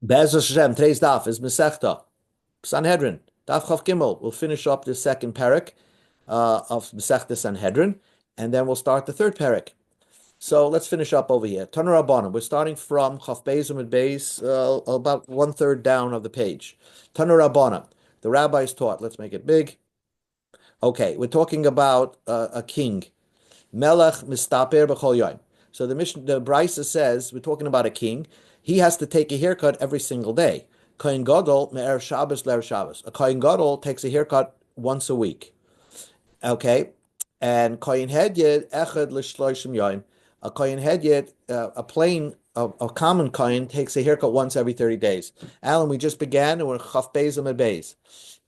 Be'ez Hashem, today's daf is Masechta Sanhedrin Daf Chav Gimel. We'll finish up the second parak of Masechta Sanhedrin, and then we'll start the third parak. So let's finish up over here. Tanur Rabbanan. We're starting from Chav Beis Amud Beis, about 1/3 down of the page. Tanur Rabbanan. The rabbis taught. Let's make it big. Okay, we're talking about a king. Melech mistaper b'chol yom. So the Brisa says we're talking about a king. He has to take a haircut every single day. Kohen Gadol me'erev Shabbos le'erev Shabbos. A Kohen Gadol takes a haircut once a week. Okay, and Kohen Hedyet echad l'shloishim yom. A Kohen Hedyet, a common Kohen, takes a haircut once every 30 days. Alan, we just began and we're Chaf Beis Amud Beis,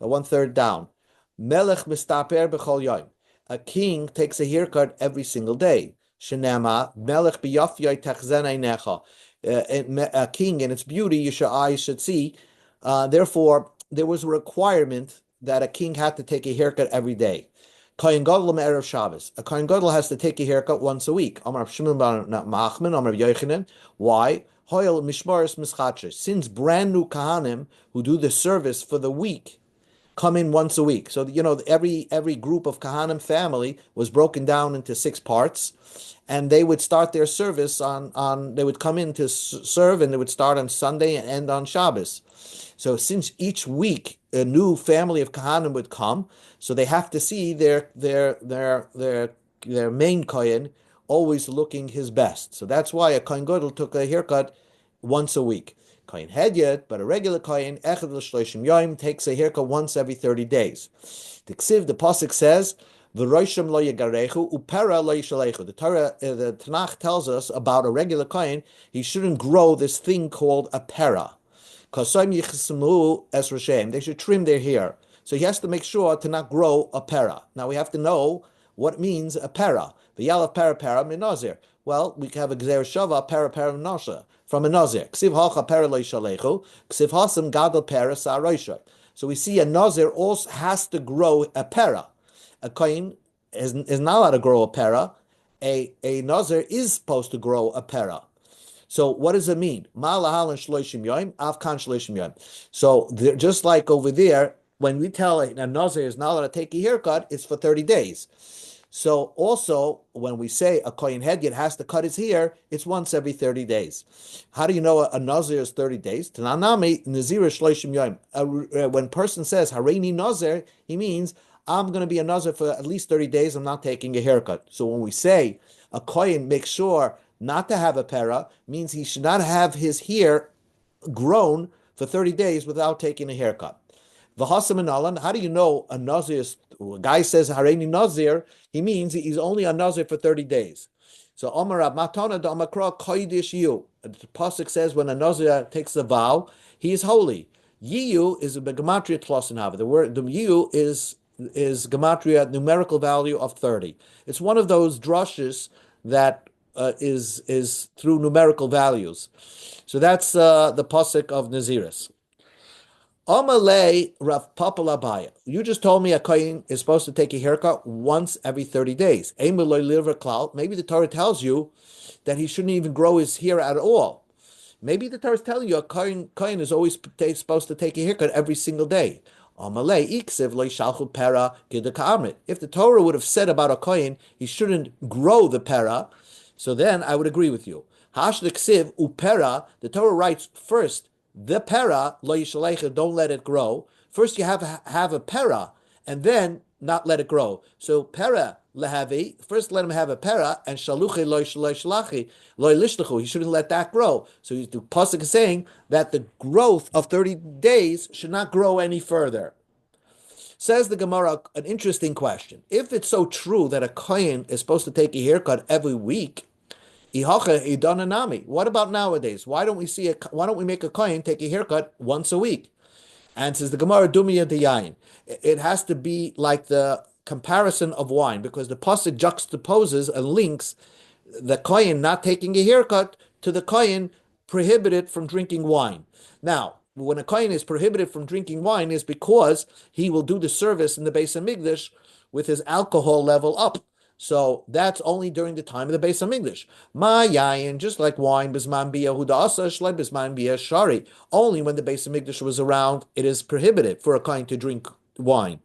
1/3 down. Melech mistaper b'chol yom. A king takes a haircut every single day. Shenema melech b'yafyai techzenei necha. A king and its beauty your eyes should see. Therefore, there was a requirement that a king had to take a haircut every day. Kohen Gadol me'erev Shabbos. A Kohen Gadol has to take a haircut once a week. Amar Shimon bar Machman, Amar Yochanan. Why? Hoyel mishmaris mischacher. Since brand new kahanim who do the service for the week come in once a week. So, every group of Kahanim family was broken down into 6 parts, and they would start their service they would come in to serve, and they would start on Sunday and end on Shabbos. So since each week a new family of Kahanim would come, so they have to see their main Kohen always looking his best. So that's why a Kohen Gadol took a haircut once a week. Kohen Hedyet, but a regular Kohen, echad l'shloishim yom, takes a haircut once every 30 days. The pasuk says, "V'roishim lo yagarechu, upera lo yishalechu." The Torah, the Tanakh tells us about a regular Kohen. He shouldn't grow this thing called a pera. Kasayim yichsemu es roshem. They should trim their hair. So he has to make sure to not grow a pera. Now we have to know what means a pera. V'yalav pera min nazir. Well, we have a gzer shava pera min from a nazir. Ksiv hacha pera lo yishalechu. Ksiv hasam gadol pera sa'roisha. So we see a nazir also has to grow a pera. A kohen is not allowed to grow a pera. A nazir is supposed to grow a pera. So what does it mean? Ma'alahal and shloishim yom, avkan shloishim yom. So just like over there, when we tell a nazir is not allowed to take a haircut, it's for 30 days. So also, when we say a Kohen Hedyet has to cut his hair, it's once every 30 days. How do you know a nazir is 30 days? Tananami nazir shloishim yom. When a person says hareini nazir, he means I'm going to be a nazir for at least 30 days. I'm not taking a haircut. So when we say a Kohen makes sure not to have a pera, means he should not have his hair grown for 30 days without taking a haircut. V'hasam and alan, how do you know a nazir is, a guy says hareini nazir, he means he's only a nazir for 30 days. So Omar Rab Matana da Amakra Kodesh Yu. The pasuk says when a nazir takes a vow, he is holy. Yiyu is a gematria tlosinava. The Yiyu is gematria numerical value of 30. It's one of those drushes that is through numerical values. So that's the pasuk of Naziris. Amalei Rav Papa Labaya. You just told me a kohen is supposed to take a haircut once every 30 days. Maybe the Torah tells you that he shouldn't even grow his hair at all. Maybe the Torah is telling you a kohen is always supposed to take a haircut every single day. If the Torah would have said about a kohen he shouldn't grow the pera, so then I would agree with you. The Torah writes first, the pera, lo yishalecha, don't let it grow. First you have a pera, and then not let it grow. So pera lehavi, first let him have a pera, and shaluchi lo yishalachi, lo yishlechu, he shouldn't let that grow. So the pasuk is saying that the growth of 30 days should not grow any further. Says the Gemara, an interesting question. If it's so true that a kohen is supposed to take a haircut every week, what about nowadays? Why don't we make a kohen take a haircut once a week? And says the Gemara, Dumiya Diyayin. It has to be like the comparison of wine, because the pasuk juxtaposes and links the kohen not taking a haircut to the kohen prohibited from drinking wine. Now, when a kohen is prohibited from drinking wine is because he will do the service in the Beis Hamikdash with his alcohol level up. So that's only during the time of the Beis Hamikdash. Ma yayin, just like wine, bisman bia hudasa shlei bisman bia shari. Only when the Beis Hamikdash was around, it is prohibited for a kohen to drink wine.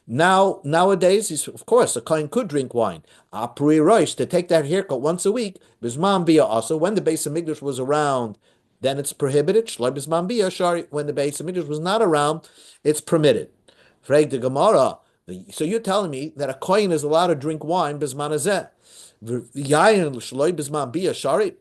Nowadays, of course, a kohen could drink wine. Apri roish, to take that haircut once a week, bisman bia also. When the Beis Hamikdash was around, then it's prohibited. Shlei bisman bia shari. When the Beis Hamikdash was not around, it's permitted. Frag the Gemara. So you're telling me that a kohen is allowed to drink wine bisman azeh. Yayin shloi bisman bia shari.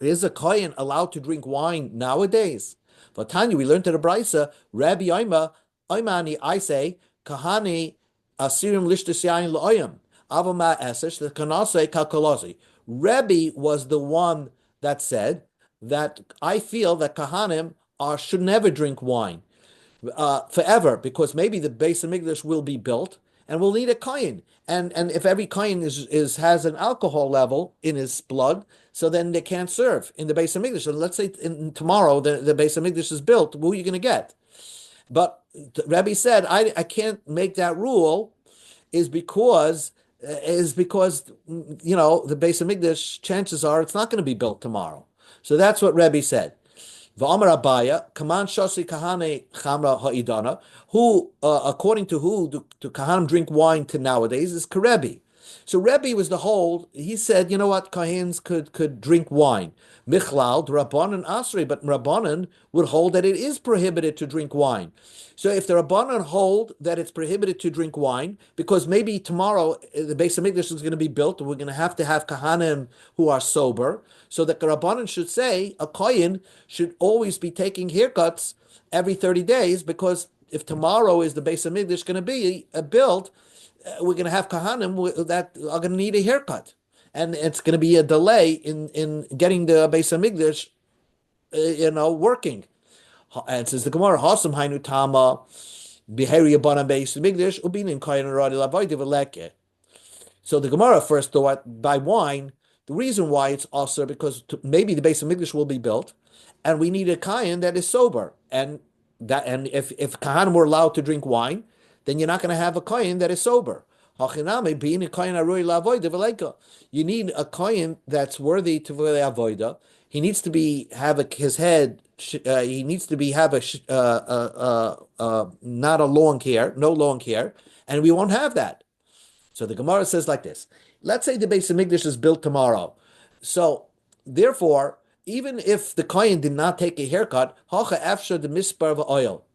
Is a kohen allowed to drink wine nowadays? For Tanya, we learned to the Brisa, Rabbi Oima, Oimani, I say, Kahani Asirim Lishtis Yain La'oyim, Avama Esesh, the Kanase Kalkalosi. Rabbi was the one that said that I feel that Kahanim should never drink wine forever, because maybe the Beis Hamikdash will be built and we'll need a kohen. And if every kohen has an alcohol level in his blood, so then they can't serve in the Beis Hamikdash. So let's say tomorrow the Beis Hamikdash is built, who are you going to get? But Rabbi said, I can't make that rule, is because the Beis Hamikdash, chances are it's not going to be built tomorrow. So that's what Rabbi said. V'amar Abaya, Kaman Shosi Kahane Chamra Ha'idana, who, according to who do Kahanim drink wine to nowadays, is Karebi. So Rebbe was the whole, he said, you know what, Kahins could drink wine. Michlal, Rabbanan Asri, but Rabbanan would hold that it is prohibited to drink wine. So if the Rabbanan hold that it's prohibited to drink wine, because maybe tomorrow the Beis Hamikdash is going to be built, and we're going to have Kahanim who are sober, so that the Rabbanan should say a Kohen should always be taking haircuts every 30 days, because if tomorrow is the Beis Hamikdash going to be built, we're going to have Kahanim that are going to need a haircut. And it's going to be a delay in getting the Beis Hamikdash, working. And says the Gemara, Hasam Hainu Tama, Biheri Abana Beis Hamikdash, Ubinin Kayan Radi Lavoid Veleke. So the Gemara first thought by wine, the reason why it's also because maybe the Beis Hamikdash will be built, and we need a Kayan that is sober. And if Kahanim were allowed to drink wine, then you're not going to have a kohen that is sober. You need a kohen that's worthy to avoida. He needs to his head. He needs to not a long hair, no long hair, and we won't have that. So the Gemara says like this: let's say the Beis Hamikdash is built tomorrow. So therefore, even if the kohen did not take a haircut, hacha after the mispar of oil,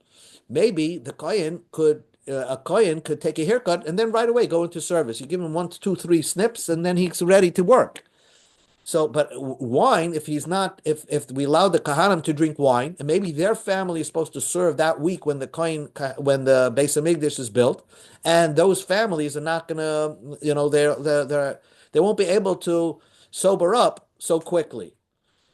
maybe the kohen could. A kohen could take a haircut and then right away go into service. You give him 1, 2, 3 snips, and then he's ready to work. So, but wine, if we allow the Kahanim to drink wine, and maybe their family is supposed to serve that week when the Beis Hamikdash is built, and those families are not gonna, they won't be able to sober up so quickly.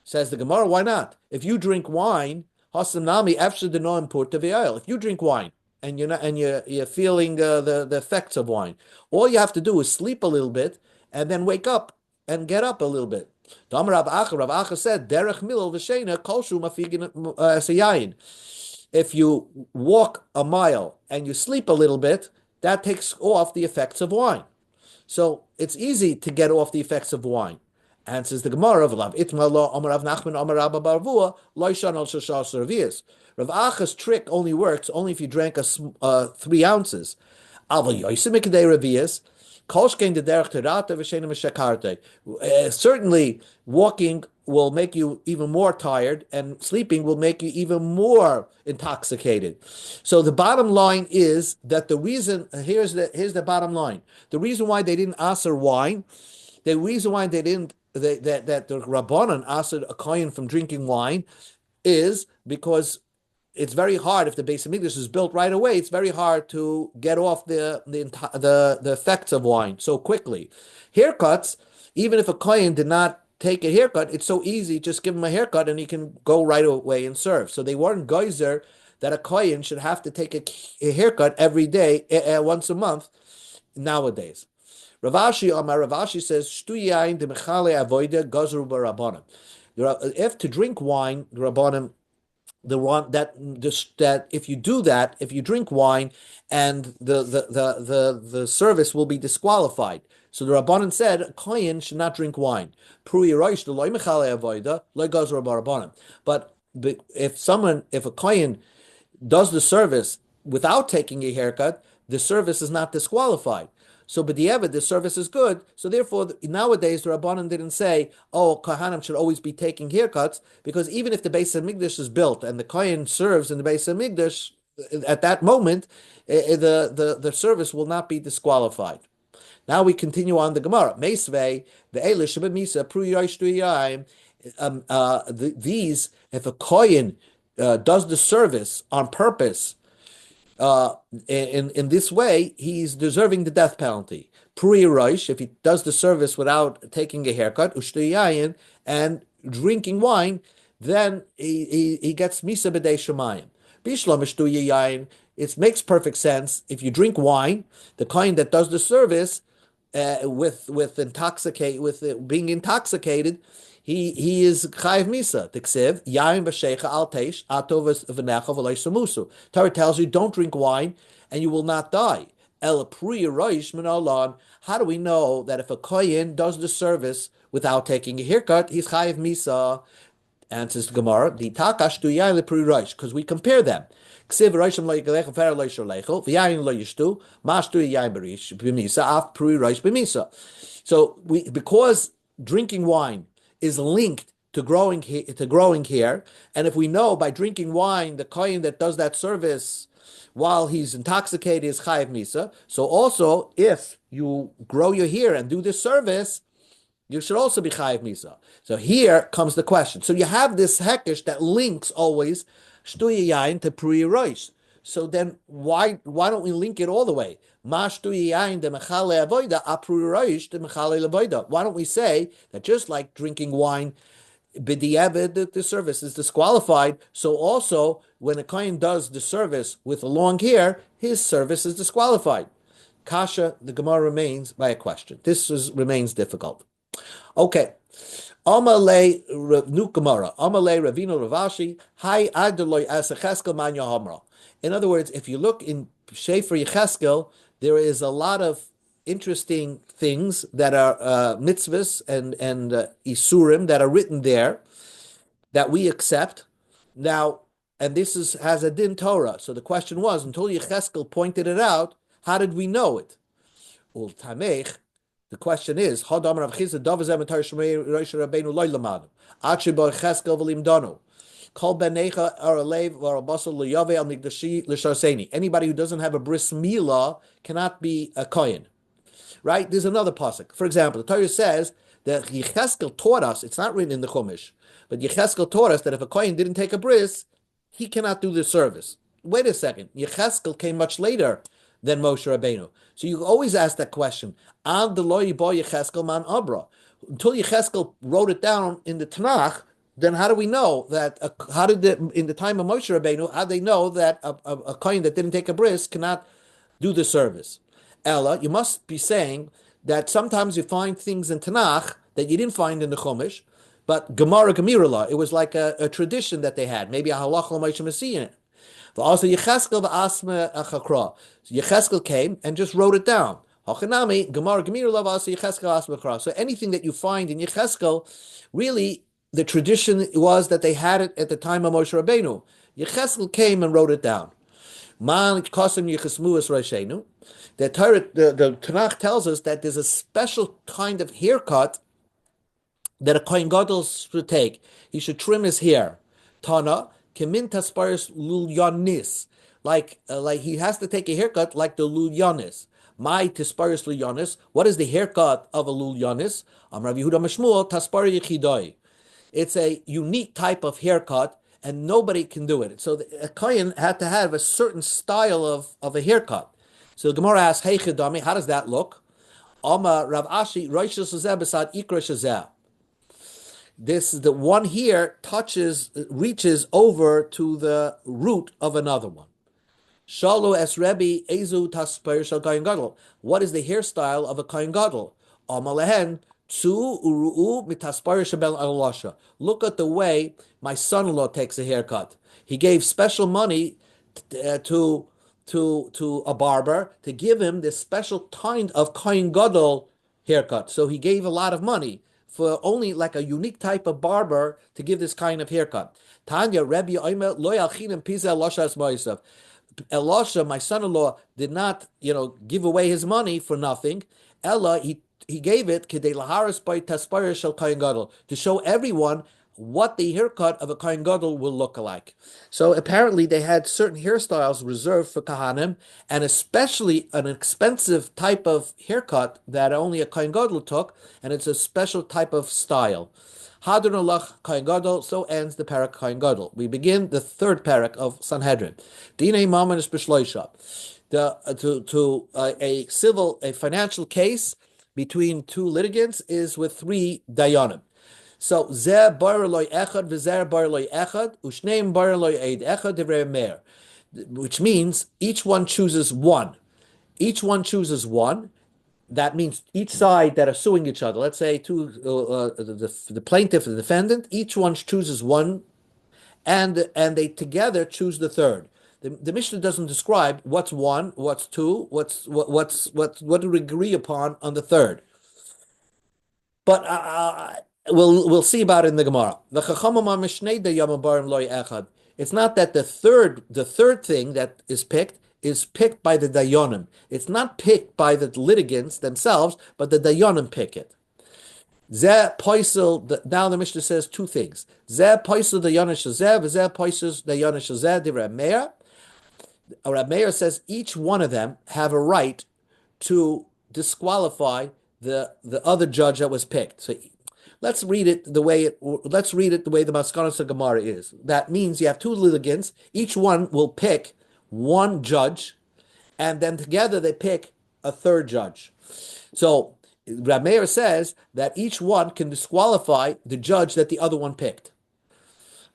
Says the Gemara, why not? If you drink wine, hasanami after the no import to oil. If you drink wine, and you're feeling the effects of wine, all you have to do is sleep a little bit and then wake up and get up a little bit. Rav Acha said, "Derech milel v'sheina kolshu mafigin sayayin." If you walk a mile and you sleep a little bit, that takes off the effects of wine. So it's easy to get off the effects of wine. Answers the Gemara of Lav Itma Lo Amar Rav Nachman Amar Rabba Barvua Loishan Al Shashar Servias. Rav Acha's trick only works if you drank 3 ounces. Certainly, walking will make you even more tired, and sleeping will make you even more intoxicated. So the bottom line is that the reason here's the bottom line. The reason why they didn't aser wine, the reason why they didn't that the Rabbanan asked a kohen from drinking wine is because it's very hard if the Beis Hamikdash is built right away. It's very hard to get off the effects of wine so quickly. Haircuts, even if a kohen did not take a haircut, it's so easy. Just give him a haircut and he can go right away and serve. So they weren't geyser that a kohen should have to take a haircut every day, once a month nowadays. Ravashi says, "Shtuyayin de mechale avoida gazru barabanim." If to drink wine, the rabbanim, the one that if you do that, if you drink wine, and the service will be disqualified. So the Rabbanan said a kohen should not drink wine. But if a kohen does the service without taking a haircut, the service is not disqualified. So, but the service is good. So, therefore, nowadays the Rabbanan didn't say, "Oh, Kohanim should always be taking haircuts," because even if the Beis Hamikdash is built and the Kohen serves in the Beis Hamikdash, at that moment, the service will not be disqualified. Now we continue on the Gemara. Meisvei ve'elish shebemisa pru yosh tuyayim. These, if a Kohen does the service on purpose, in this way, he's deserving the death penalty. Puri Roish, if he does the service without taking a haircut, Ushtuyayin, and drinking wine, then he gets Misa B'dei Shemayim. Bishlam Ushtuyayin, it makes perfect sense. If you drink wine, the kind that does the service with being intoxicated, he is chayiv misa. T'ksiv yain b'sheicha al teish atov v'necha v'loy samusu. Torah tells you don't drink wine and you will not die. El pri roish min olam. How do we know that if a kohen does the service without taking a haircut, he's chayiv misa? Answers the Gemara, the takash tu yain lepri roish, because we compare them. Ksiv roishim lo yigalech fer lo yisholechel v'yain lo yishtu mashtu yain b'rish b'misa af pri roish b'misa. So because drinking wine is linked to growing hair, and if we know by drinking wine the kohen that does that service while he's intoxicated is chayiv misa, so also if you grow your hair and do this service, you should also be chayiv misa. So here comes the question. So you have this hekesh that links always shtuya yain to pri roish. So then why don't we link it all the way? Why don't we say that just like drinking wine, b'diavad, the service is disqualified, so also when a kohen does the service with a long hair, his service is disqualified. Kasha, the Gemara remains by a question. This remains difficult. Okay. Amalei new Gemara. Amalei Ravino Ravashi. Hi Adeloy Asacheskel Manya Hamra. In other words, if you look in Shefer Yecheskel, there is a lot of interesting things that are mitzvahs and isurim that are written there that we accept. Now, and this has a din Torah. So the question was, until Yecheskel pointed it out, how did we know it? Ul Tamech. The question is, Hadam Rav Chizda Davazem Atar Shmei Rosh Rabbeinu Loy Lamanu Achibo Yecheskel V'Lim Donu. Anybody who doesn't have a bris milah cannot be a kohen. Right? There's another pasuk. For example, the Torah says that Yecheskel taught us, it's not written in the Chumash, but Yecheskel taught us that if a kohen didn't take a bris, he cannot do the service. Wait a second. Yecheskel came much later than Moshe Rabbeinu. So you always ask that question. Until Yecheskel wrote it down in the Tanakh, then how do we know that? In the time of Moshe Rabbeinu, how do they know that a kohen that didn't take a bris cannot do the service? Ella, you must be saying that sometimes you find things in Tanakh that you didn't find in the Chumash, but Gemara Gemirah, it was like a tradition that they had, maybe a halacha Moshe Messiah in it. But also Yecheskel v'asma achakra. So Yecheskel came and just wrote it down. Hachanami Gemara Gemirah also Yecheskel asma achakra. So anything that you find in Yecheskel, really. The tradition was that they had it at the time of Moshe Rabbeinu. Yecheskel came and wrote it down. The Tanakh tells us that there's a special kind of haircut that a kohen gadol should take. He should trim his hair. Tana kemin tasparis lulyanis, like he has to take a haircut like the lulyanis. My tasparis lulyanis. What is the haircut of a lulyanis? Rav Yehuda Mashmuel taspar yechidai. It's a unique type of haircut, and nobody can do it. So a kohen had to have a certain style of a haircut. So the Gemara asks, "Hey Chidami, how does that look?" Rav Ashi ikra. This the one here reaches over to the root of another one. Shalu es Rebbe ezu tasper shel kohen gadol. What is the hairstyle of a kohen gadol? Amalehen. Look at the way my son-in-law takes a haircut. He gave special money to a barber to give him this special kind of kohen gadol haircut. So he gave a lot of money for only like a unique type of barber to give this kind of haircut. Tanya Rebbe Omer lo yalchinim pisa loshas moisav. Elisha, my son-in-law, did not, give away his money for nothing. Ella, he gave it kedei laharis by taspire shel kohen gadol, to show everyone what the haircut of a kohen gadol will look like. So apparently they had certain hairstyles reserved for kahanim, and especially an expensive type of haircut that only a kohen gadol took, and it's a special type of style. Hadron Alach Kohen Gadol. So ends the parak Kohen Gadol. We begin the third parak of Sanhedrin. Dine Maman is Bishloisha. A financial case between two litigants is with three dayanim. So Zeh Bar Loy Echad v'Zer Bar Loy Echad Ushneim Bar Loy Eid Echad Divrei Meir, which means each one chooses one. Each one chooses one. That means each side that are suing each other, let's say the plaintiff and the defendant, each one chooses one, and they together choose the third. The Mishnah doesn't describe what's one, what's two, what do we agree upon on the third. But we'll see about it in the Gemara. It's not that the third thing that is picked by the dayanim. It's not picked by the litigants themselves, but the dayanim pick it. Zeh poisel. Now the Mishnah says two things. Zeh poisel dayanish zeh, v'zeh poisel dayanish zeh. The Reb Meir. Reb Meir says each one of them have a right to disqualify the other judge that was picked. So let's read it the way the Maskanos of Gemara is. That means you have two litigants. Each one will pick one judge, and then together they pick a third judge. So Reb Meir says that each one can disqualify the judge that the other one picked.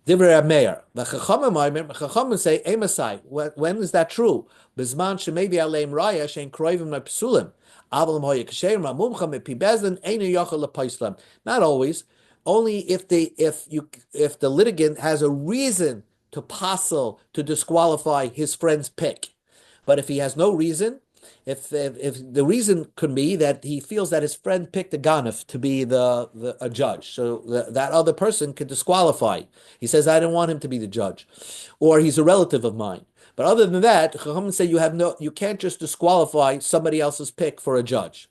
Divrei Reb Meir. The Chachamim say, "Emasai." When is that true? Bizman shemevi aleim raya shein kroivim lepsulim. Not always. Only if the litigant has a reason to to disqualify his friend's pick. But if he has no reason, if the reason could be that he feels that his friend picked a ganef to be a judge, so that other person could disqualify. He says, I don't want him to be the judge, or he's a relative of mine. But other than that, Chachamim say you can't just disqualify somebody else's pick for a judge.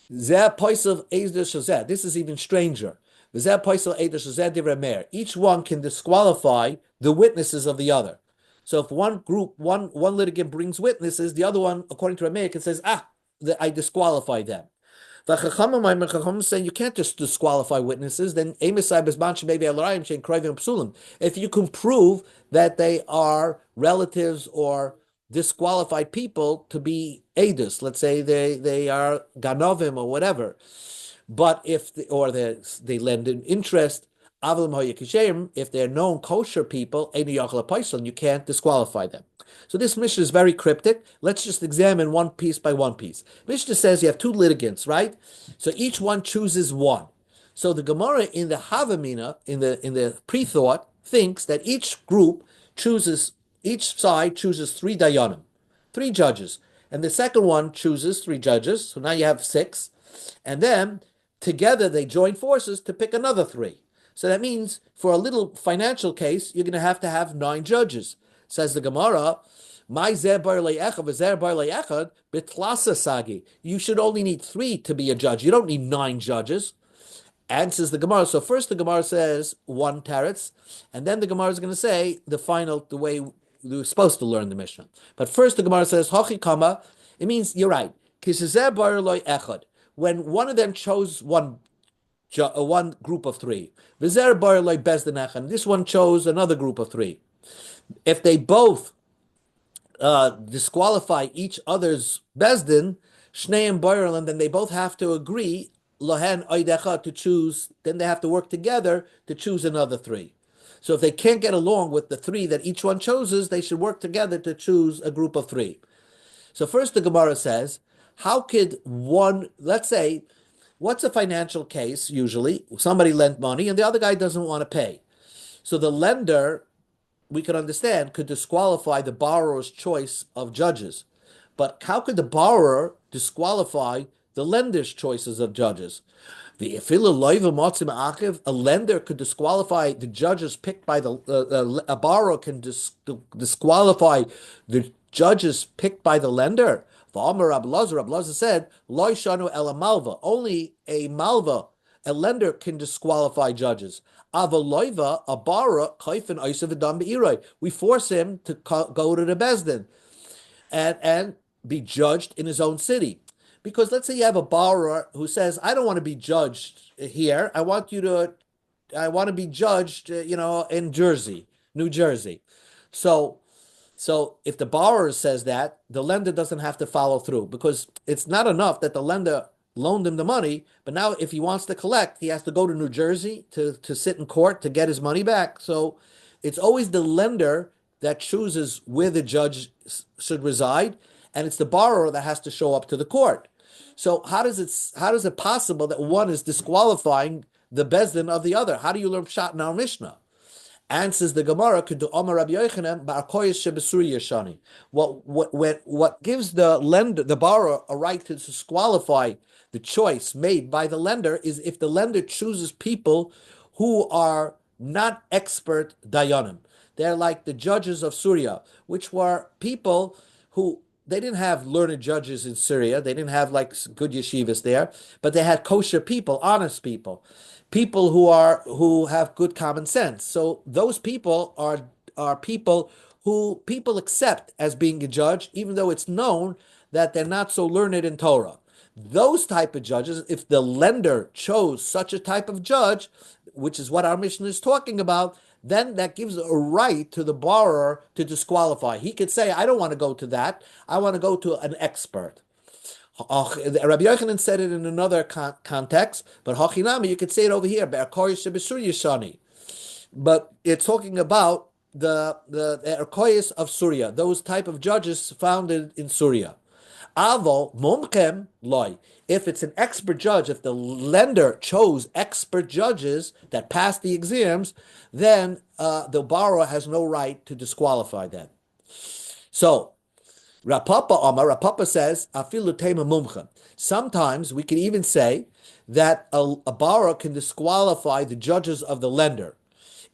This is even stranger. Each one can disqualify the witnesses of the other. So if one litigant brings witnesses, the other one, according to Rameh, says, I disqualify them. The Chachamim saying you can't just disqualify witnesses. Then if you can prove that they are relatives or disqualified people to be edus, let's say they are ganovim or whatever, but if they lend an interest, if they're known kosher people, you can't disqualify them. So this Mishnah is very cryptic. Let's just examine one piece by one piece. Mishnah says you have two litigants, right? So each one chooses one. So the Gemara in the Havamina, in the pre-thought, thinks that each side chooses three dayanim, three judges. And the second one chooses three judges. So now you have six. And then together they join forces to pick another three. So that means for a little financial case, you're going to have 9 judges. Says the Gemara, you should only need 3 to be a judge. You don't need 9 judges. And says the Gemara, so first the Gemara says 1 teretz, and then the Gemara is going to say the way we're supposed to learn the Mishnah. But first the Gemara says, Hachi kama, it means you're right. When one of them chose one group of 3. This one chose another group of 3. If they both disqualify each other's bezdin, shneim boirelim, then they both have to agree lohen oidecha to choose. Then they have to work together to choose another 3. So if they can't get along with the 3 that each one chooses, they should work together to choose a group of 3. So first the Gemara says, how could one? Let's say, what's a financial case usually? Somebody lent money and the other guy doesn't want to pay. So the lender, we can understand, could disqualify the borrower's choice of judges. But how could the borrower disqualify the lender's choices of judges. A lender could disqualify the judges picked by a borrower can disqualify the judges picked by the lender. Rab Lazar said, "Lo shanu ela malva." Only a malva, a lender, can disqualify judges. Avaloiva, a borrower, kaifin oisav adam beiroi. We force him to go to the bezdin and be judged in his own city. Because let's say you have a borrower who says, "I don't want to be judged here. I want to be judged, in Jersey, New Jersey." So so if the borrower says that, the lender doesn't have to follow through because it's not enough that the lender loaned him the money, but now if he wants to collect, he has to go to New Jersey to sit in court to get his money back. So it's always the lender that chooses where the judge should reside, and it's the borrower that has to show up to the court. So how is it possible that one is disqualifying the bezdin of the other? How do you learn pshat in our Mishnah? Answers the Gemara, could do Omar Rabbi Yochanan ba'arkoyes shebesuri yashani. What gives the borrower a right to disqualify the choice made by the lender is if the lender chooses people who are not expert dayanim. They're like the judges of Syria, which were people who they didn't have learned judges in Syria. They didn't have like good yeshivas there, but they had kosher people, honest people who have good common sense. So those people are people who people accept as being a judge, even though it's known that they're not so learned in Torah. Those type of judges, if the lender chose such a type of judge, which is what our Mishnah is talking about, then that gives a right to the borrower to disqualify. He could say, "I don't want to go to that. I want to go to an expert." Rabbi Yochanan said it in another context, but Hachinami, you could say it over here. But it's talking about the Erkoyes of Surya, those type of judges founded in Surya. Avo mumkem loy. If it's an expert judge, if the lender chose expert judges that passed the exams, then the borrower has no right to disqualify them. So Rapapa says, afilu tema mumcha. Sometimes we can even say that a borrower can disqualify the judges of the lender,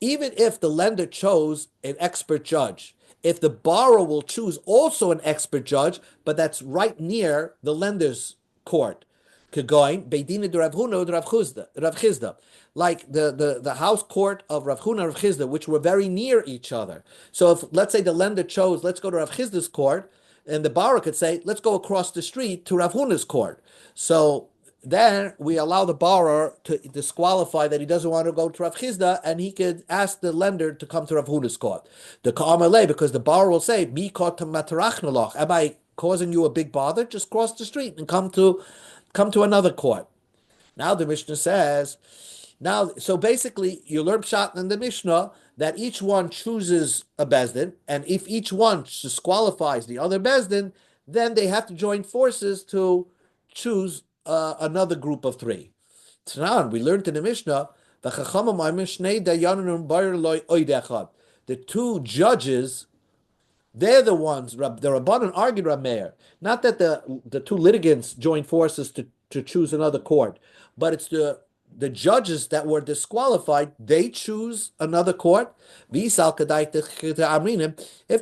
even if the lender chose an expert judge. If the borrower will choose also an expert judge, but that's right near the lender's court, Kegoin Beidina de Rav Huna de Rav Chizda, like the house court of Rav Huna and Rav Chizda, which were very near each other. So if let's say the lender chose, let's go to Rav Chizda's court, and the borrower could say, let's go across the street to Rav Huna's court. So then we allow the borrower to disqualify that he doesn't want to go to Rav Chizda, and he could ask the lender to come to Rav Huna's court. The Ka'amalei, because the borrower will say, am I causing you a big bother? Just cross the street and come to another court. Now the Mishnah says, so basically you learn pshat in the Mishnah that each one chooses a bezdin, and if each one disqualifies the other bezdin, then they have to join forces to choose another group of three. Tanan, we learned in the Mishnah, the two judges, they're the ones, the Rabbanan argued Rab Meir, not that the two litigants joined forces to choose another court, but it's the judges that were disqualified, they choose another court. If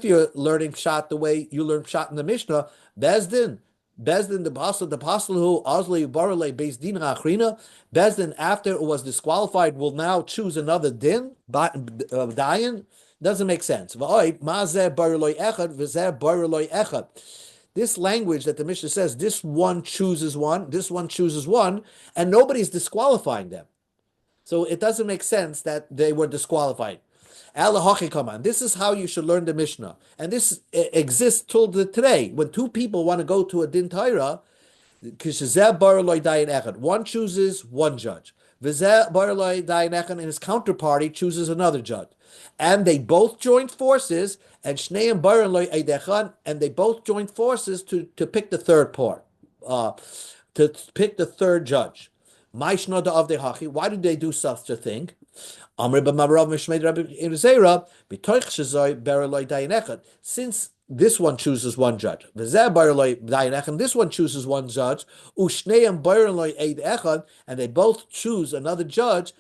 you're learning pshat the way you learn pshat in the Mishnah, Bezdin, the apostle who Azli Barale Bezdin Achrina, Bezdin after it was disqualified will now choose another din, dayan, doesn't make sense. This language that the Mishnah says, this one chooses one, and nobody's disqualifying them. So it doesn't make sense that they were disqualified. This is how you should learn the Mishnah. And this exists till today. When two people want to go to a din Torah, one chooses one judge. And his counterparty chooses another judge. And they both joined forces, and they both joined forces to pick the third part, to pick the third judge. Why did they do such a thing? Since this one chooses one judge. And this one chooses one judge. And they both choose another judge.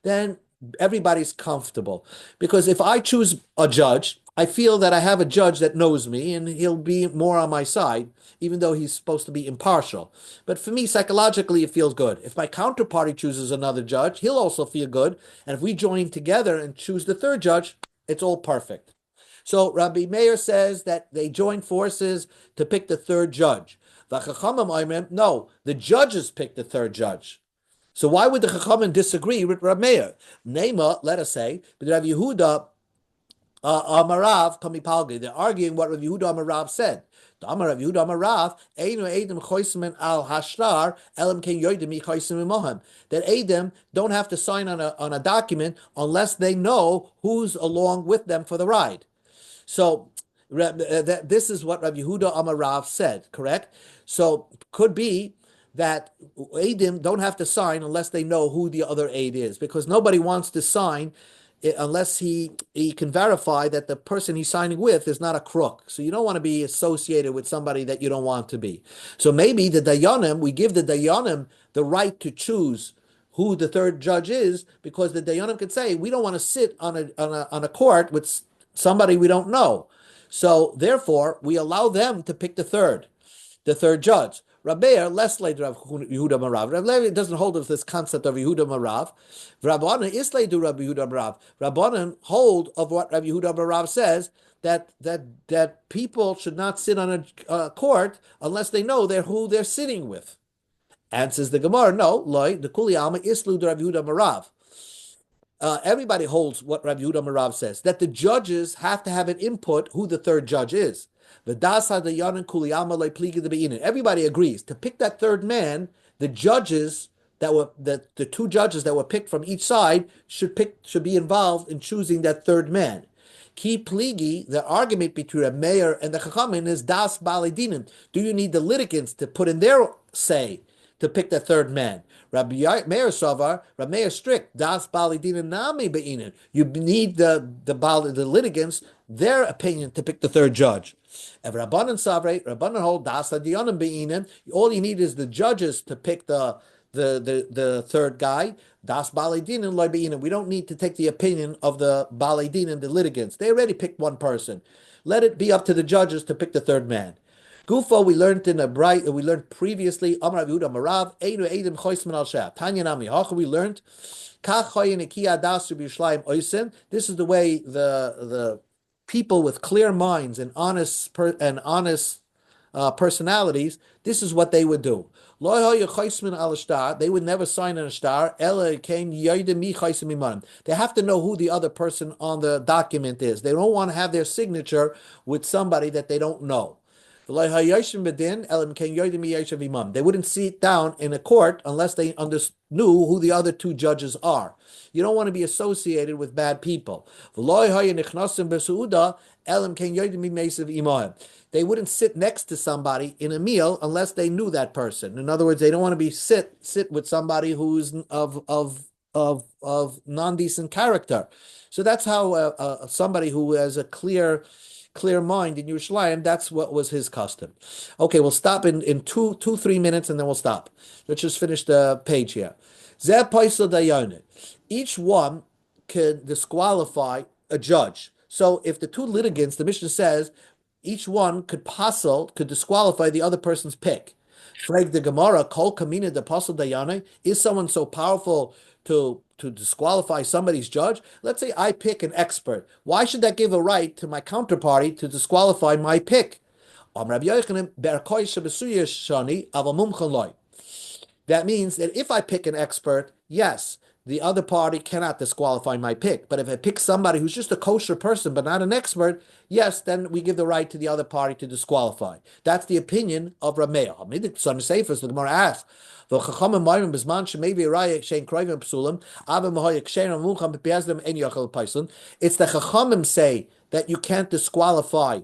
Then everybody's comfortable. Because if I choose a judge, I feel that I have a judge that knows me and he'll be more on my side, even though he's supposed to be impartial. But for me, psychologically, it feels good. If my counterparty chooses another judge, he'll also feel good. And if we join together and choose the third judge, it's all perfect. So Rabbi Meir says that they join forces to pick the third judge. No, the judges pick the third judge. So why would the Chachamim disagree with Rabbi Meir? Nema, let us say, but Rabbi Yehuda Amarav Kamipalgi. They're arguing what Rabbi Yehuda Amarav said. Amar Rabbi Yehuda Amarav, Einu Eidim Choismen al Hashtar, Elam Ken Yoidim Choismen Mohem. That Eidim don't have to sign on a document unless they know who's along with them for the ride. So this is what Rabbi Yehuda Amarav said, correct? So could be that Eidim don't have to sign unless they know who the other aid is, because nobody wants to sign unless he can verify that the person he's signing with is not a crook. So you don't want to be associated with somebody that you don't want to be. So maybe the Dayanim, we give the Dayanim the right to choose who the third judge is, because the Dayanim could say, we don't want to sit on a court with somebody we don't know. So therefore, we allow them to pick the third judge. Rabbeir, less later of Yehuda Marav. Rabbeir doesn't hold of this concept of Yehuda Marav. Rabbanan is later Rabbi Yehuda Marav. Rabbanan hold of what Rabbi Yehuda Marav says, that people should not sit on a court unless they know who they're sitting with. Answers the Gemara, no, loy, the Kuli Alma islu the Rabbi Yehuda Marav. Everybody holds what Rabbi Yehuda Marav says, that the judges have to have an input who the third judge is. Everybody agrees to pick that third man. The judges the two judges that were picked from each side should be involved in choosing that third man. Ki pligi, the argument between a mayor and the chachamim is das balidinim. Do you need the litigants to put in their say to pick the third man? Rabbi Meir Savar, Rabbi Meir strict, das balidinim nami beinin. You need the litigants, their opinion to pick the third judge. If Rabbanan Savre, Rabbanan hold das adiyanim beinin. All you need is the judges to pick the third guy. Das Baledin and Loibeinim. We don't need to take the opinion of the Baledin and the litigants. They already picked one person. Let it be up to the judges to pick the third man. Gufo, we learned previously. Amar Yehuda Marav, Einu Eidim Choisman al Shah. Tanya Nami Hacha, we learned. This is the way the people with clear minds and honest personalities, this is what they would do. They would never sign on a star. They have to know who the other person on the document is. They don't want to have their signature with somebody that they don't know. They wouldn't sit down in a court unless they knew who the other two judges are. You don't want to be associated with bad people. They wouldn't sit next to somebody in a meal unless they knew that person. In other words, they don't want to be sit with somebody who's of non-decent character. So that's how somebody who has a clear mind in Yerushalayim, that's what was his custom. Okay, we'll stop in 3 minutes and then we'll stop. Let's just finish the page here. Each one can disqualify a judge. So if the two litigants, the Mishnah says, each one could disqualify the other person's pick. Flag the Gemara, Kol Kamina the Apostle Dayane, is someone so powerful to disqualify somebody's judge? Let's say I pick an expert. Why should that give a right to my counterparty to disqualify my pick? That means that if I pick an expert, yes, the other party cannot disqualify my pick. But if I pick somebody who's just a kosher person but not an expert, yes, then we give the right to the other party to disqualify. That's the opinion of Rameir. The Gemara asks, it's the Chachamim say that you can't disqualify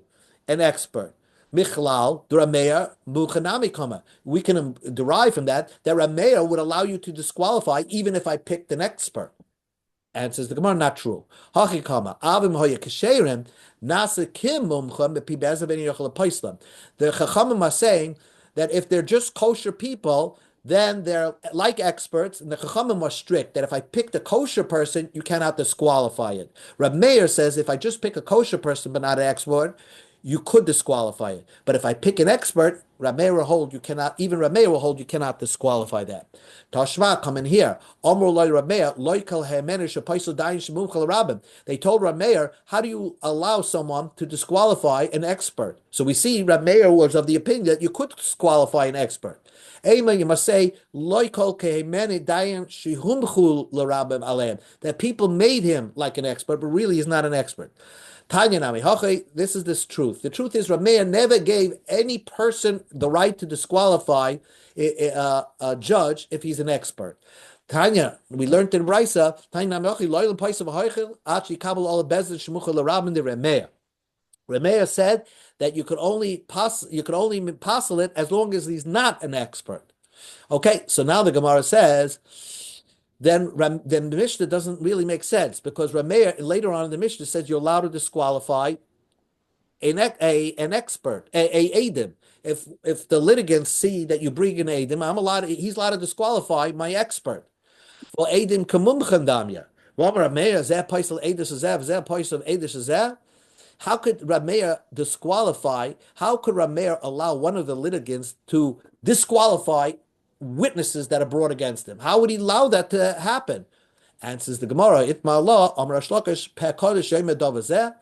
an expert. Michlal, the Rameir, Muchanami Kama. We can derive from that Rameir would allow you to disqualify even if I picked an expert. Answers the Gemara, not true. Hachikama, avim hoya kasherim, nasa kim mumchem bepi be'ezav ben yochel paislam. The Chachamim are saying that if they're just kosher people, then they're like experts, and the Chachamim are strict, that if I picked a kosher person, you cannot disqualify it. Rab Meir says if I just pick a kosher person but not an expert, you could disqualify it. But if I pick an expert, Rab Meir will hold you cannot, even Rab Meir will hold you cannot disqualify that. Tashma, come in here. Amr loy Rab Meir, loy kal hemenish apaisel dayin shemumchal rabim. They told Rab Meir, how do you allow someone to disqualify an expert? So we see Rab Meir was of the opinion that you could disqualify an expert. You must say that people made him like an expert, but really he's not an expert. This is this truth. The truth is, Rab Meir never gave any person the right to disqualify a judge if he's an expert. Tanya, we learned in Brisa. Rab Meir said that you could only passel it as long as he's not an expert. Okay, so now the Gemara says, then the Mishnah doesn't really make sense, because Rab Meir later on in the Mishnah says you're allowed to disqualify an expert, a Eidim. If the litigants see that you bring an Eidim, he's allowed to disqualify my expert. Well, Eidim kamumchan damya. Rab Meir zeh paisel Eidus zeh zeh paisel Eidus zeh. How could Rab Meir disqualify? How could Rab Meir allow one of the litigants to disqualify witnesses that are brought against him? How would he allow that to happen? Answers the Gemara, Itma Allah, Amr Shlakish, Pekodesh Yom Dovazeh.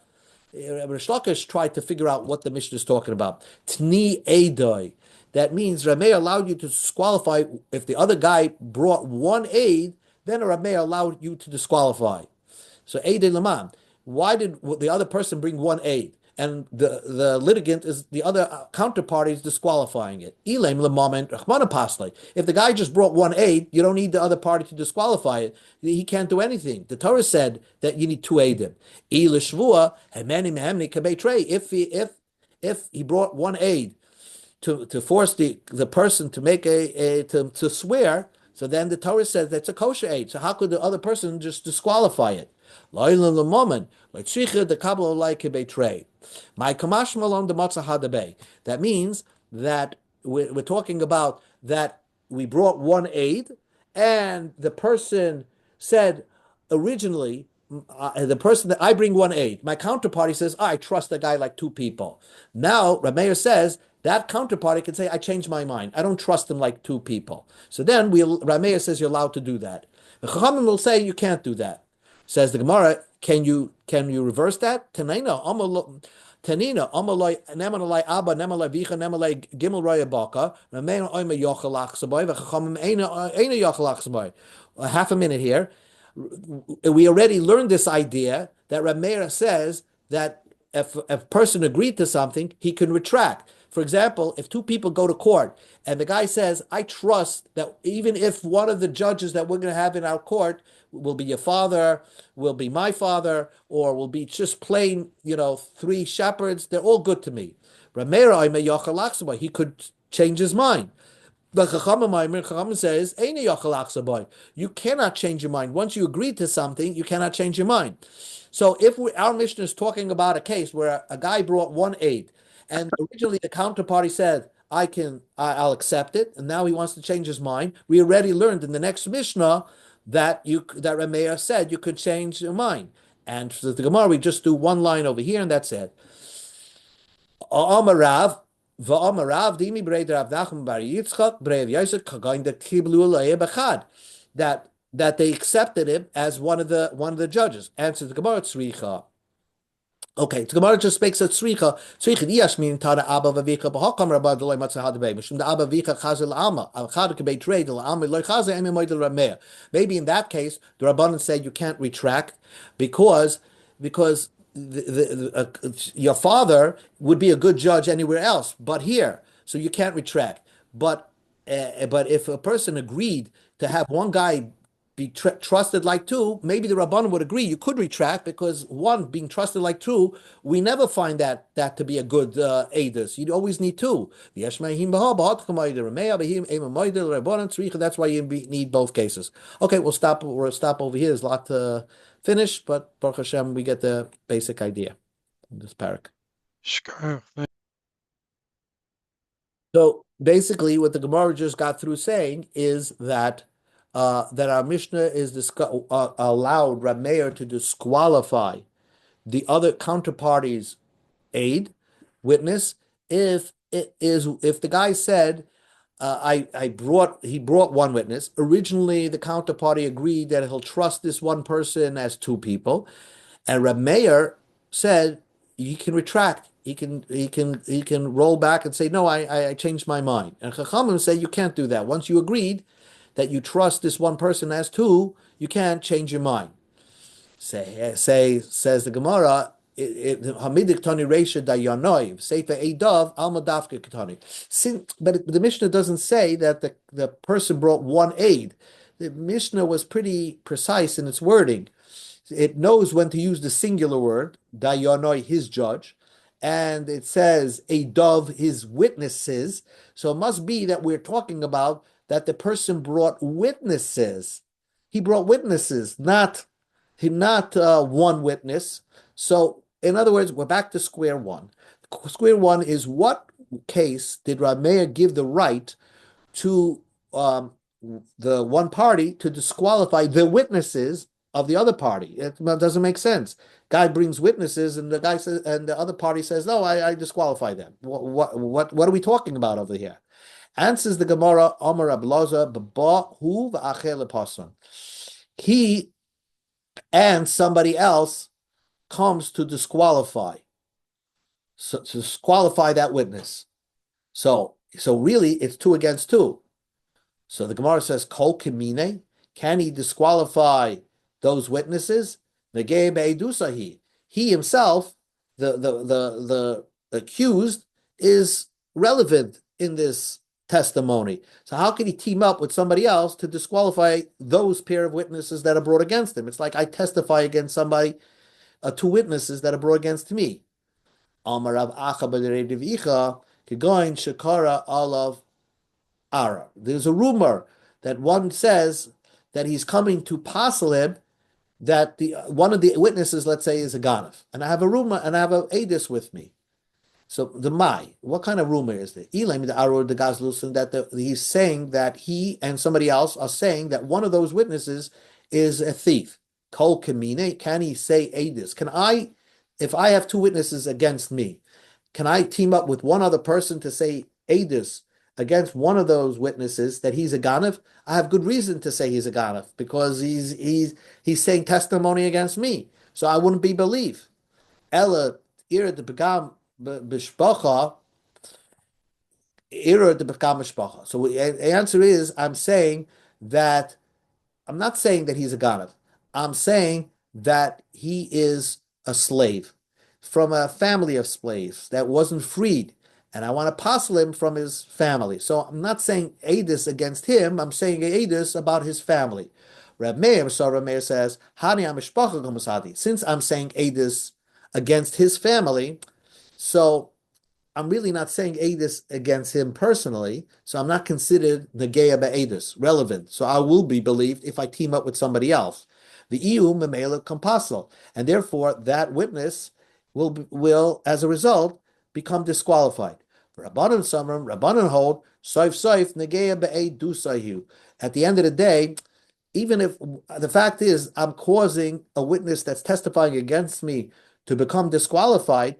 Rish Lakish tried to figure out what the Mishnah is talking about. Tni Eidoi. That means Rab Meir allowed you to disqualify. If the other guy brought one aid, then Rab Meir allowed you to disqualify. So Eidei Laman. Why did the other person bring one aid? And the litigant is the other counterparty is disqualifying it. If the guy just brought one aid, you don't need the other party to disqualify it. He can't do anything. The Torah said that you need two aidim. If he brought one aid to force the person to make to swear, so then the Torah says that's a kosher aid. So how could the other person just disqualify it? My kamashmal on the matzah hadabei. That means that we're talking about that we brought one aid, and the person said originally, the person that I bring one aid, my counterparty says, I trust the guy like two people. Now Rab Meir says that counterparty can say, I changed my mind. I don't trust him like two people. So then Rab Meir says you're allowed to do that. The Chachamim will say you can't do that. Says the Gemara, can you reverse that? Tanina, amaloi nemanalai abba nemalai vicha nemalai gimel raya baka. Ramein oima yochalach saboy v'chachamim eina yochalach saboy. Half a minute here. We already learned this idea that Rab Meir says that if a person agreed to something, he can retract. For example, if two people go to court and the guy says, I trust that even if one of the judges that we're going to have in our court will be your father, will be my father, or will be just plain, three shepherds, they're all good to me. Rab Meir, he could change his mind. But Chachamim says, you cannot change your mind. Once you agree to something, you cannot change your mind. So if our Mishnah is talking about a case where a guy brought one aid, and originally the counterparty said, I'll accept it, and now he wants to change his mind. We already learned in the next Mishnah that Rab Meir said you could change your mind. And for the Gemara, we just do one line over here, and that's it. That they accepted him as one of the judges. Answer the Gemara, Tzricha. Okay, the Gemara just makes a tzricha. Tzricha diyashmin tada abba v'vicha b'hakam rabba d'loy matzah hadabei. Mishum the abba v'vicha chazel alma. Al chad kebei trade al alma loy chazel emi moed Rab Meir. Maybe in that case, the Rabbanan said you can't retract because your father would be a good judge anywhere else, but here, so you can't retract. But if a person agreed to have one guy be trusted like two, maybe the Rabbanan would agree you could retract because one being trusted like two, we never find that to be a good aidus. You always need two. That's why you need both cases. Okay, we'll stop over here. There's a lot to finish, but Baruch Hashem, we get the basic idea in this parak. Sure. So basically, what the Gemara just got through saying is that that our Mishnah is allowed Rab Meir to disqualify the other counterparty's aid, witness, if the guy said, he brought one witness. Originally, the counterparty agreed that he'll trust this one person as two people, and Reb Meir said he can retract. He can roll back and say, no, I changed my mind. And Chachamim say you can't do that. Once you agreed that you trust this one person as two, you can't change your mind. Says the Gemara, Hamidik Tani Reisha Dayanoiv, Sefer Eidav, Alma Dafka Ketani. But the Mishnah doesn't say that the person brought one aid. The Mishnah was pretty precise in its wording. It knows when to use the singular word, Dayanoi, his judge, and it says Eidav, his witnesses. So it must be that we're talking about that the person brought witnesses. He brought witnesses, not one witness. So, in other words, we're back to square one. Square one is what case did Rav Meir give the right to the one party to disqualify the witnesses of the other party? It doesn't make sense. Guy brings witnesses, and the guy says, and the other party says, "No, I disqualify them." What are we talking about over here? Answers the Gemara, Amar Ablaza, Baba Hu v'Achel Lepason. He and somebody else comes to disqualify, so to disqualify that witness. So really, it's 2 against 2. So the Gemara says, Kol Kimine, can he disqualify those witnesses? Negei be'edusahi. He himself, the accused, is relevant in this testimony. So how can he team up with somebody else to disqualify those pair of witnesses that are brought against him? It's like I testify against somebody, 2 witnesses that are brought against me. There's a rumor that one says that he's coming to passel him, that one of the witnesses, let's say, is a ganav, and I have a rumor, and I have a edis with me. So what kind of rumor is there? Elam the Aror the Gazlusin, that he's saying that he and somebody else are saying that one of those witnesses is a thief. Kol Kamine, can he say edis? If I have 2 witnesses against me, can I team up with one other person to say edis against one of those witnesses that he's a ganav? I have good reason to say he's a ganav because he's saying testimony against me, so I wouldn't be believed. Ella ira de begam b'shpacha, ira de begam b'shpacha. So the answer is, I'm not saying that he's a ganav. I'm saying that he is a slave from a family of slaves that wasn't freed, and I want to passel him from his family. So I'm not saying edus against him. I'm saying edus about his family. Rab Meir says, Hani amishpacha g'musadi. Since I'm saying edus against his family, so I'm really not saying edus against him personally, so I'm not considered negeya be'edus, relevant. So I will be believed if I team up with somebody else. The iu memela compasel, and therefore that witness will as a result become disqualified. Rabbanan Samram, Rabbanan hold, soif negeya be'edusahu. At the end of the day, even if the fact is I'm causing a witness that's testifying against me to become disqualified,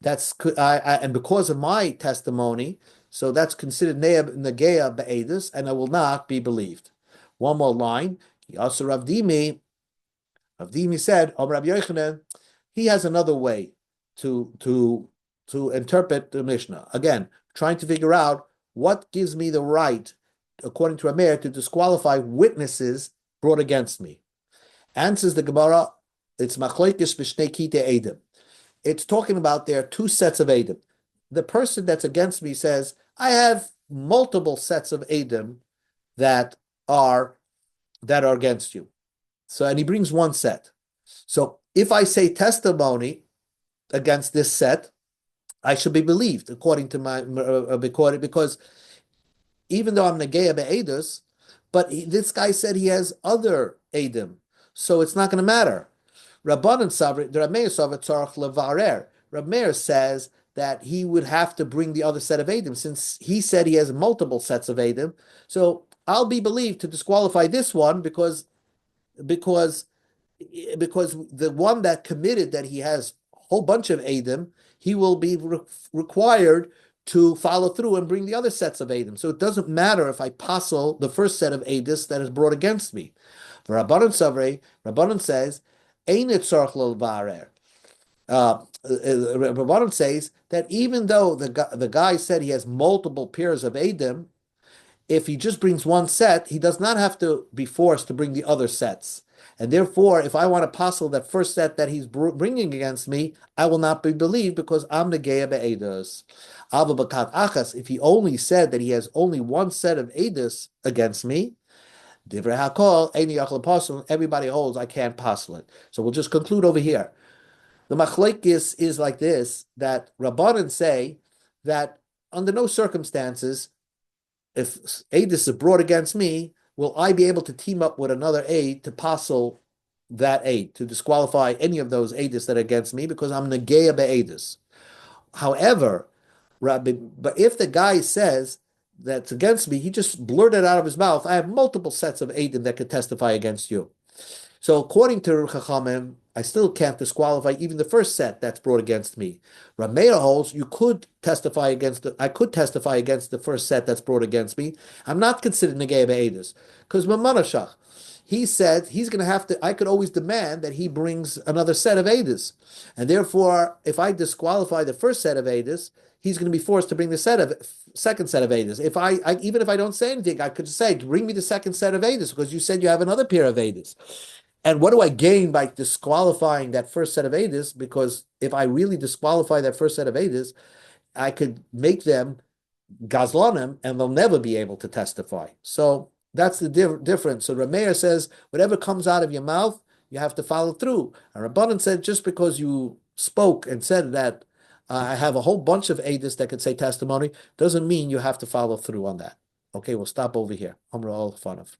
and because of my testimony, so that's considered negeya be'edus, and I will not be believed. One more line. Also, Rav Dimi said, Rabbi Yochanan, he has another way to interpret the Mishnah. Again, trying to figure out what gives me the right, according to Rameir, to disqualify witnesses brought against me. Answers the Gemara, it's machlokes b'shnei kitei edim. It's talking about there are 2 sets of edim. The person that's against me says, I have multiple sets of edim that are against you. So, and he brings 1 set. So if I say testimony against this set, I should be believed according to my because even though I'm negeya be'edus, but this guy said he has other edim. so it's not going to matter. Rabbanan Savri, the Rameir Savri Tzarech Levarer. Rameir says that he would have to bring the other set of Eidim, since he said he has multiple sets of Eidim. So I'll be believed to disqualify this one because because the one that committed that he has a whole bunch of Eidim, he will be required to follow through and bring the other sets of Eidim. So it doesn't matter if I passel the first set of Eidis that is brought against me. For Rabbanan Savrei, Rabbanan says, Ein it tzarich lo levarer. Rabbanan says that even though the guy said he has multiple pairs of Eidim, if he just brings one set, he does not have to be forced to bring the other sets. And therefore, if I want to passel that first set that he's bringing against me, I will not be believed because I'm the Geya be'edos. Ava b'kat achas, if he only said that he has only one set of edus against me, divrei hakol, eini yachal pasel, everybody holds I can't passel it. So we'll just conclude over here. The machlekes is like this, that Rabbanan say that under no circumstances, if Aedis is brought against me, will I be able to team up with another aid to passel that aid, to disqualify any of those Aedis that are against me, because I'm Negeya be'Aedis. However, but if the guy says that's against me, he just blurted out of his mouth, I have multiple sets of Aedim that could testify against you. So according to Chachamim, I still can't disqualify even the first set that's brought against me. Rameir holds I could testify against the first set that's brought against me. I'm not considered Negei Be'edus. Because Mamanashach, he said he's going to have to, I could always demand that he brings another set of Edus. And therefore, if I disqualify the first set of Edus, he's going to be forced to bring the second set of Edus. If even if I don't say anything, I could say, bring me the second set of Edus, because you said you have another pair of Edus. And what do I gain by disqualifying that first set of Edus? Because if I really disqualify that first set of Edus, I could make them Gazlanim and they'll never be able to testify. So that's the difference. So Rameir says, whatever comes out of your mouth, you have to follow through. And Rabbanan said, just because you spoke and said that I have a whole bunch of Edus that could say testimony, doesn't mean you have to follow through on that. Okay, we'll stop over here. Amra al Fanav.